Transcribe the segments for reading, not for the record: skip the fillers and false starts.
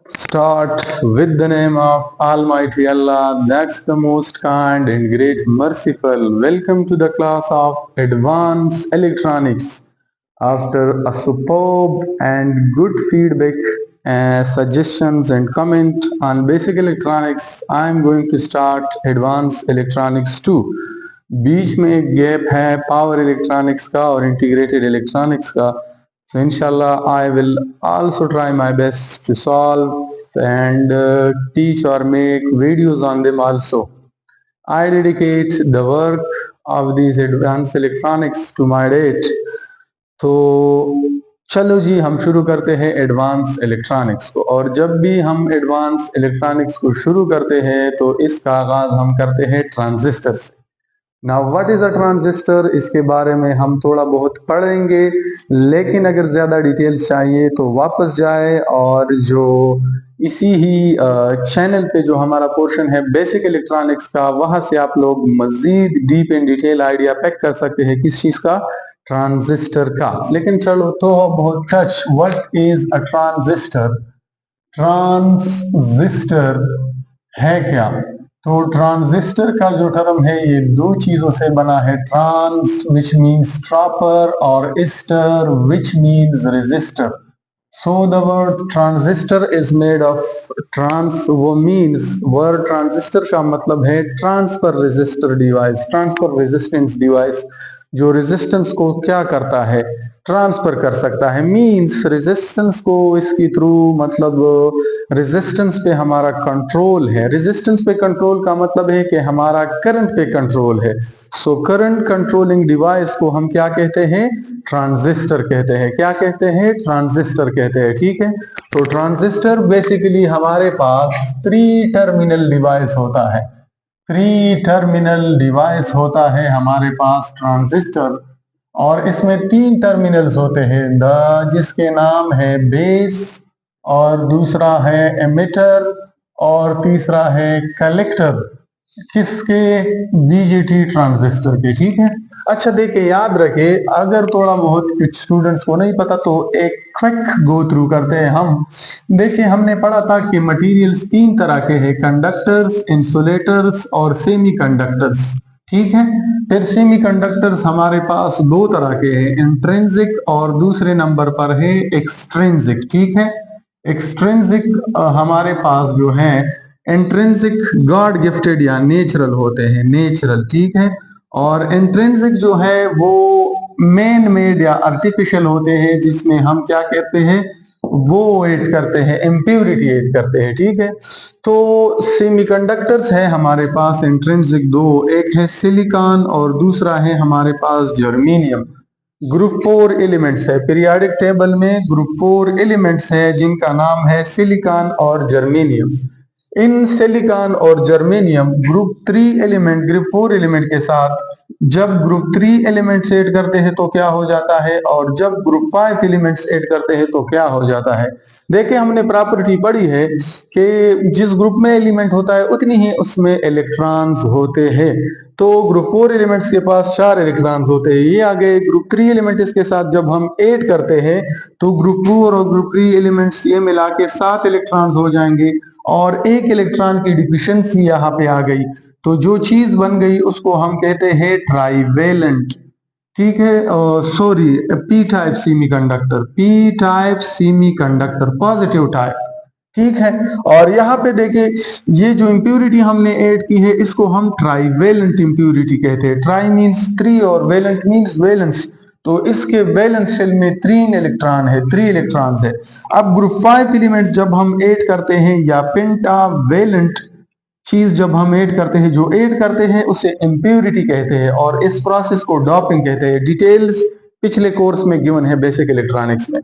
Start with the name of Almighty Allah, that's the most kind and great merciful. Welcome to the class of Advanced Electronics. After a superb and good feedback, suggestions and comment on basic electronics, I am going to start Advanced Electronics 2. बीच में एक gap है power electronics का और integrated electronics का. So inshallah I will also try my best to solve and teach or make videos on them also. I dedicate the work of these advanced electronics to my date. तो चलो जी हम शुरू करते हैं advance electronics को. और जब भी हम एडवांस इलेक्ट्रॉनिक्स को शुरू करते हैं तो इसका आगाज हम करते हैं ट्रांजिस्टर से. Now what is a transistor, इसके बारे में हम थोड़ा बहुत पढ़ेंगे, लेकिन अगर ज़्यादा डिटेल्स चाहिए तो वापस जाए और जो इसी ही चैनल पे जो हमारा पोर्शन है बेसिक इलेक्ट्रॉनिक्स का, वहां से आप लोग मजीद deep and detail idea pack कर सकते हैं किस चीज़ का, ट्रांजिस्टर का. लेकिन चलो तो बहुत touch, what is a transistor. Transistor है क्या? तो ट्रांजिस्टर का जो टर्म है ये दो चीजों से बना है. ट्रांस विच मीन्स ट्रापर और इस्टर which means register. So the word transistor is made of trans, वो मीन्स वर्ड ट्रांजिस्टर का मतलब है transfer register device, transfer resistance device. जो रेजिस्टेंस को क्या करता है, ट्रांसफर कर सकता है. मीन्स रेजिस्टेंस को इसकी थ्रू, मतलब रेजिस्टेंस पे हमारा कंट्रोल है. रेजिस्टेंस पे कंट्रोल का मतलब है कि हमारा करंट पे कंट्रोल है. सो करंट कंट्रोलिंग डिवाइस को हम क्या कहते हैं, ट्रांजिस्टर कहते हैं. क्या कहते हैं, ट्रांजिस्टर कहते हैं. ठीक है, तो ट्रांजिस्टर बेसिकली हमारे पास थ्री टर्मिनल डिवाइस होता है. थ्री टर्मिनल डिवाइस होता है हमारे पास ट्रांजिस्टर, और इसमें तीन टर्मिनल्स होते हैं. जिसके नाम है बेस, और दूसरा है एमिटर, और तीसरा है कलेक्टर. किसके, बीजेटी ट्रांजिस्टर के. ठीक है, अच्छा देखिए, याद रखे, अगर थोड़ा बहुत कुछ स्टूडेंट्स को नहीं पता तो एक क्विक गो थ्रू करते हैं हम. देखिए हमने पढ़ा था कि मटेरियल्स तीन तरह के हैं, कंडक्टर्स, इंसुलेटर्स और सेमीकंडक्टर्स. ठीक है, फिर सेमीकंडक्टर्स हमारे पास दो तरह के हैं, इंट्रिंसिक और दूसरे नंबर पर है एक्सट्रिंसिक. ठीक है, एक्सट्रिंसिक हमारे पास जो है, इंट्रिंसिक गॉड गिफ्टेड या नेचुरल होते हैं, नेचुरल. ठीक है, और इंट्रिंसिक जो है वो मैन मेड या आर्टिफिशियल होते हैं, जिसमें हम क्या कहते हैं, वो ऐड करते हैं, इम्प्योरिटी ऐड करते हैं. ठीक है, तो सेमीकंडक्टर्स है हमारे पास इंट्रिंसिक दो, एक है सिलिकॉन और दूसरा है हमारे पास जर्मेनियम. ग्रुप 4 एलिमेंट्स है, पीरियोडिक टेबल में ग्रुप 4 एलिमेंट्स है जिनका नाम है सिलिकॉन और जर्मेनियम. इन सिलिकॉन और germanium group 3 element, group 4 element के साथ जब ग्रुप 3 एलिमेंट्स ऐड करते हैं तो क्या हो जाता है, और जब ग्रुप 5 एलिमेंट्स ऐड करते हैं तो क्या हो जाता है. देखिए हमने प्रॉपर्टी पढ़ी है कि जिस ग्रुप में एलिमेंट होता है उतनी ही उसमें इलेक्ट्रॉन्स होते हैं. तो ग्रुप 4 एलिमेंट्स के पास 4 इलेक्ट्रॉन्स होते हैं. ये आ गए ग्रुप 3 एलिमेंट्स के साथ जब हम ऐड करते हैं तो ग्रुप 4 और ग्रुप 3 एलिमेंट्स ये मिला के 7 इलेक्ट्रॉन्स हो जाएंगे, और एक इलेक्ट्रॉन की डिफिशियंसी यहाँ पे आ गई, तो जो चीज बन गई उसको हम कहते हैं ट्राइवेलेंट. ठीक है, sorry, P type semiconductor, P type semiconductor, positive type. ठीक है, और यहाँ पे देखिए ये जो इम्प्यूरिटी हमने ऐड की है इसको हम ट्राइवेलेंट इम्प्यूरिटी कहते हैं. ट्राई मीन्स थ्री और वेलेंट मीन्स वैलेंस, तो इसके वैलेंस शेल में 3 इलेक्ट्रॉन है, 3 इलेक्ट्रॉन्स है. अब ग्रुप 5 एलिमेंट्स जब हम ऐड करते हैं, या पेंटा वैलेंट चीज जब हम ऐड करते हैं, जो ऐड करते हैं उसे इम्प्यूरिटी कहते हैं, और इस प्रोसेस को डॉपिंग कहते हैं. डिटेल्स पिछले कोर्स में गिवन है बेसिक इलेक्ट्रॉनिक्स में.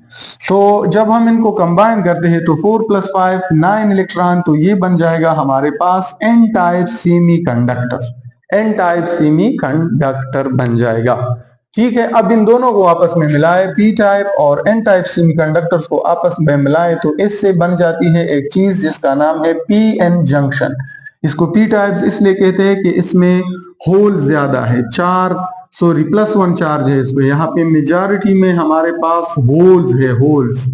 तो जब हम इनको कंबाइन करते हैं तो 4 + 5 9 इलेक्ट्रॉन, तो ये बन जाएगा हमारे पास N type semiconductor. N type semiconductor बन जाएगा. ठीक है, अब इन दोनों को आपस में मिलाए, पी टाइप और एन टाइप सेमीकंडक्टर्स को आपस में मिलाए तो इससे बन जाती है एक चीज जिसका नाम है पी एन जंक्शन. इसको पी टाइप्स इसलिए कहते हैं कि इसमें होल ज्यादा है, चार, सॉरी +1 चार्ज है इसमें. यहाँ पे मेजॉरिटी में हमारे पास होल्स है, होल्स.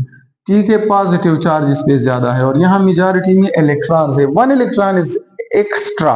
ठीक है, पॉजिटिव चार्ज इस पे ज्यादा है, और यहाँ मेजॉरिटी में इलेक्ट्रॉन है, 1 इलेक्ट्रॉन इज एक्स्ट्रा।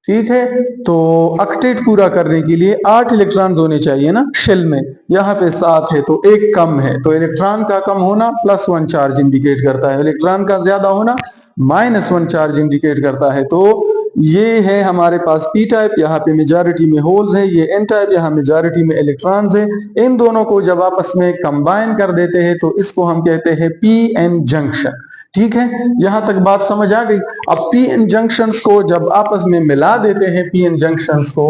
ठीक है, तो ऑक्टेट पूरा करने के लिए 8 इलेक्ट्रॉन होने चाहिए ना शेल में, यहाँ पे 7 है तो एक कम है, तो इलेक्ट्रॉन का कम होना +1 चार्ज इंडिकेट करता है, इलेक्ट्रॉन का ज्यादा होना -1 चार्ज इंडिकेट करता है। तो ये है हमारे पास पी टाइप, यहाँ पे मेजॉरिटी में होल्स है, ये एन टाइप, यहाँ मेजॉरिटी में इलेक्ट्रॉन्स है। इन दोनों को जब आपस में कंबाइन कर देते हैं तो इसको हम कहते हैं पी एन जंक्शन। ठीक है, यहां तक बात समझ आ गई। अब पी एन जंक्शंस को जब आपस में मिला देते हैं, पी एन जंक्शंस को,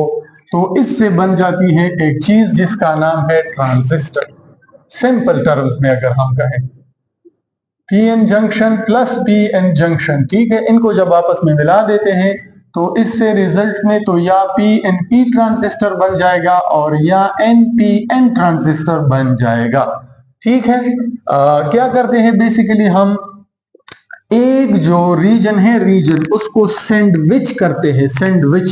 तो इससे बन जाती है एक चीज जिसका नाम है ट्रांजिस्टर। सिंपल टर्म्स में अगर हम कहें P N junction plus P N junction, ठीक है, इनको जब आपस में मिला देते हैं तो इससे रिजल्ट में तो या पी एन पी ट्रांजिस्टर बन जाएगा और या एन पी एन ट्रांजिस्टर बन जाएगा। ठीक है, क्या करते हैं बेसिकली हम एक जो रीजन है, रीजन उसको सैंडविच करते हैं, सैंडविच।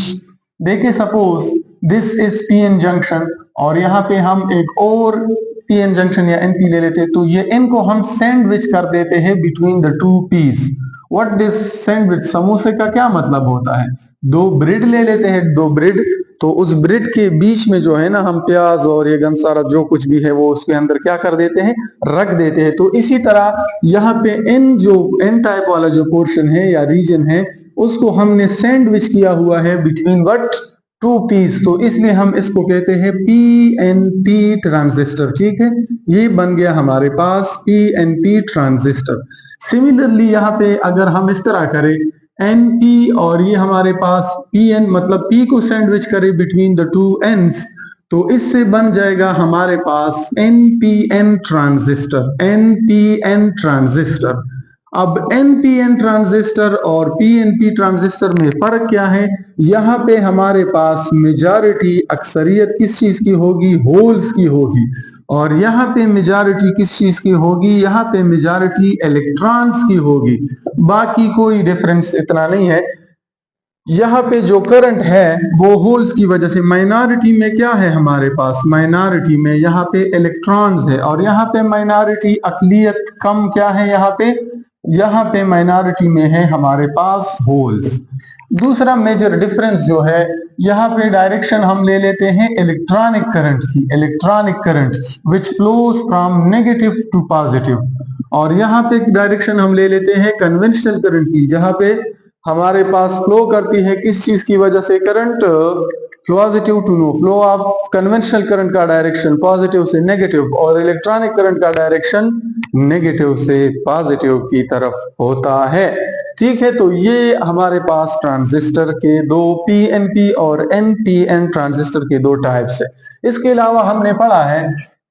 देखिए suppose this is PN junction और यहाँ पे हम एक और पीएन जंक्शन या एनपी ले लेते हैं, तो ये इनको हम सैंडविच कर देते हैं between the two piece. What this sandwich, समोसे का क्या मतलब होता है, दो ब्रेड ले लेते हैं, दो ब्रेड, तो उस ब्रेड के बीच में जो है ना हम प्याज और ये सारा जो कुछ भी है वो उसके अंदर क्या कर देते हैं, रख देते हैं। तो इसी तरह यहाँ पे एन जो एन टाइप वाला जो पोर्शन है या रीजन है उसको हमने सैंडविच किया हुआ है बिटवीन व्हाट टू पीस, तो इसलिए हम इसको कहते हैं पी एन पी ट्रांजिस्टर। ठीक है, ये बन गया हमारे पास P N P transistor. Similarly यहाँ पे अगर हम इस तरह करें एन पी और ये हमारे पास पी एन, मतलब पी को सैंडविच करें बिटवीन द टू एंड्स, तो इससे बन जाएगा हमारे पास N P N transistor, N P N transistor. अब एनपीएन ट्रांजिस्टर और पीएनपी ट्रांजिस्टर में फर्क क्या है, यहाँ पे हमारे पास मेजॉरिटी अक्सरियत किस चीज की होगी, होल्स की होगी, और यहाँ पे मेजॉरिटी किस चीज की होगी, यहाँ पे मेजॉरिटी इलेक्ट्रॉन्स की होगी। बाकी कोई डिफरेंस इतना नहीं है। यहाँ पे जो करंट है वो होल्स की वजह से, माइनॉरिटी में क्या है हमारे पास, माइनॉरिटी में यहाँ पे इलेक्ट्रॉन्स है, और यहाँ पे माइनॉरिटी अकलियत कम क्या है, यहाँ पे माइनॉरिटी में है हमारे पास होल्स। दूसरा मेजर डिफरेंस जो है, यहाँ पे डायरेक्शन हम ले लेते हैं इलेक्ट्रॉनिक करंट की, electronic current which flows from negative to positive, और यहाँ पे डायरेक्शन हम ले लेते हैं कन्वेंशनल करंट की, जहाँ पे हमारे पास फ्लो करती है किस चीज की वजह से, current positive to no, flow of conventional current का डायरेक्शन पॉजिटिव से नेगेटिव, और इलेक्ट्रॉनिक करंट का डायरेक्शन नेगेटिव से पॉजिटिव की तरफ होता है। ठीक है, तो ये हमारे पास ट्रांजिस्टर के दो पीएनपी और एनपीएन ट्रांजिस्टर के दो टाइप्स है। इसके अलावा हमने पढ़ा है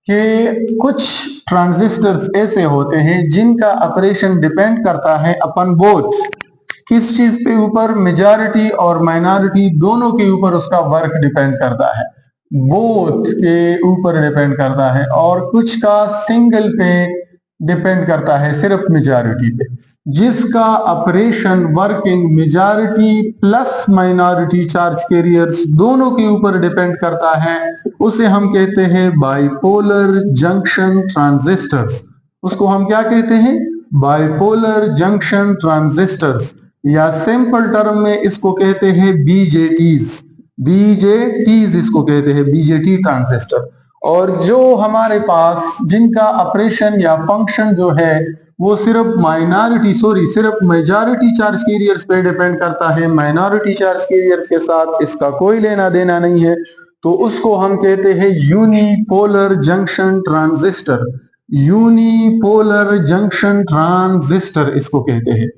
कि कुछ ट्रांजिस्टर्स ऐसे होते हैं जिनका ऑपरेशन डिपेंड करता है अपन बोथ, किस चीज पे ऊपर, मेजॉरिटी और माइनॉरिटी दोनों के ऊपर उसका वर्क डिपेंड करता है, बोथ के ऊपर डिपेंड करता है, और कुछ का सिंगल पे डिपेंड करता है, सिर्फ मेजॉरिटी पे, जिसका operation working majority plus minority charge carriers दोनों के ऊपर डिपेंड करता है, उसे हम कहते हैं बाइपोलर जंक्शन ट्रांजिस्टर्स। उसको हम क्या कहते हैं, बाइपोलर जंक्शन ट्रांजिस्टर्स, या सिंपल टर्म में इसको कहते हैं बीजेटीज, बीजेटीज इसको कहते हैं, बीजेटी ट्रांजिस्टर। और जो हमारे पास जिनका ऑपरेशन या फंक्शन जो है वो सिर्फ सिर्फ मेजॉरिटी चार्ज कैरियर्स पे डिपेंड करता है, माइनॉरिटी चार्ज कैरियर के साथ इसका कोई लेना देना नहीं है, तो उसको हम कहते हैं unipolar junction transistor, unipolar junction transistor इसको कहते हैं,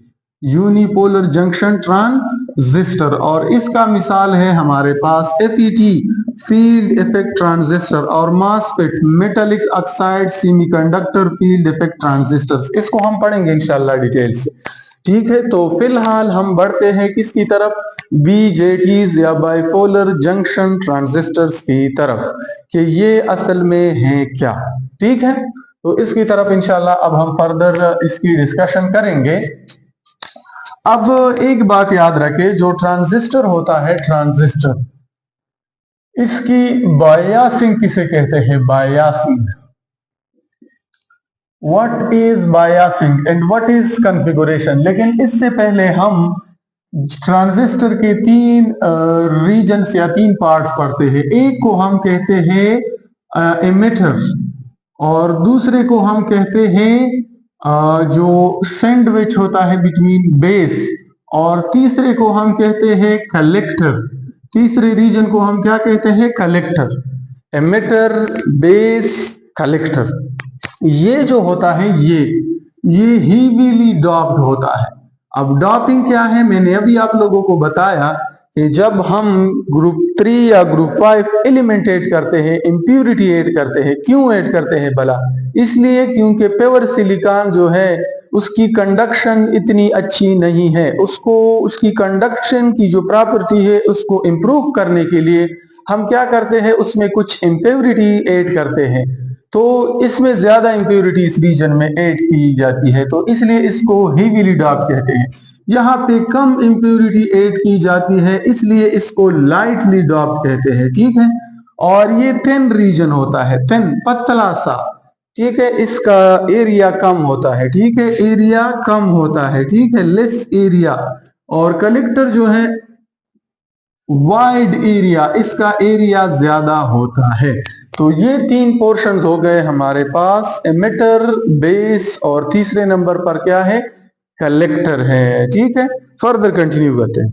यूनिपोलर जंक्शन ट्रांजिस्टर। और इसका मिसाल है हमारे पास एफईटी, फील्ड इफेक्ट ट्रांजिस्टर, और MOSFET, metallic oxide semiconductor field effect transistors. इसको हम पढ़ेंगे इंशाल्लाह डिटेल से। ठीक है, तो फिलहाल हम बढ़ते हैं किसकी तरफ, बीजेटीज या बाइपोलर जंक्शन ट्रांजिस्टर्स की तरफ, कि ये असल में है क्या। ठीक है, तो इसकी तरफ इंशाल्लाह अब हम फर्दर इसकी डिस्कशन करेंगे। अब एक बात याद रखें, जो ट्रांजिस्टर होता है, ट्रांजिस्टर, इसकी बायासिंग किसे कहते हैं, biasing, what is biasing and what is configuration. लेकिन इससे पहले हम ट्रांजिस्टर के तीन रीजन्स या तीन पार्ट्स पढ़ते हैं। एक को हम कहते हैं एमिटर, और दूसरे को हम कहते हैं जो सैंडविच होता है बिटवीन बेस, और तीसरे को हम कहते हैं कलेक्टर। तीसरे रीजन को हम क्या कहते हैं? कलेक्टर। Emitter, base, collector. ये जो होता है ये हीवीली डॉप्ड होता है। अब डॉपिंग क्या है? मैंने अभी आप लोगों को बताया कि जब हम ग्रुप 3 या ग्रुप 5 एलिमेंट ऐड करते हैं, इम्प्यूरिटी ऐड करते हैं, क्यों ऐड करते हैं भला? इसलिए क्योंकि प्योर सिलिकॉन जो है उसकी कंडक्शन इतनी अच्छी नहीं है। उसको उसकी कंडक्शन की जो प्रॉपर्टी है उसको इम्प्रूव करने के लिए हम क्या करते हैं? उसमें कुछ इम्प्योरिटी ऐड करते हैं। तो इसमें ज्यादा इम्प्योरिटी इस रीजन में ऐड की जाती है, तो इसलिए इसको हेवीली डॉप्ड कहते हैं। यहाँ पे कम इम्प्योरिटी ऐड की जाती है, इसलिए इसको लाइटली डॉप्ड कहते हैं। ठीक है। और ये थिन रीजन होता है, थिन, पतला सा। ठीक है। इसका एरिया कम होता है। ठीक है, एरिया कम होता है। ठीक है, लेस एरिया। और कलेक्टर जो है वाइड एरिया, इसका एरिया ज्यादा होता है। तो ये तीन पोर्शंस हो गए हमारे पास, एमिटर, बेस, और तीसरे नंबर पर क्या है? कलेक्टर है। ठीक है, फर्दर कंटिन्यू करते हैं।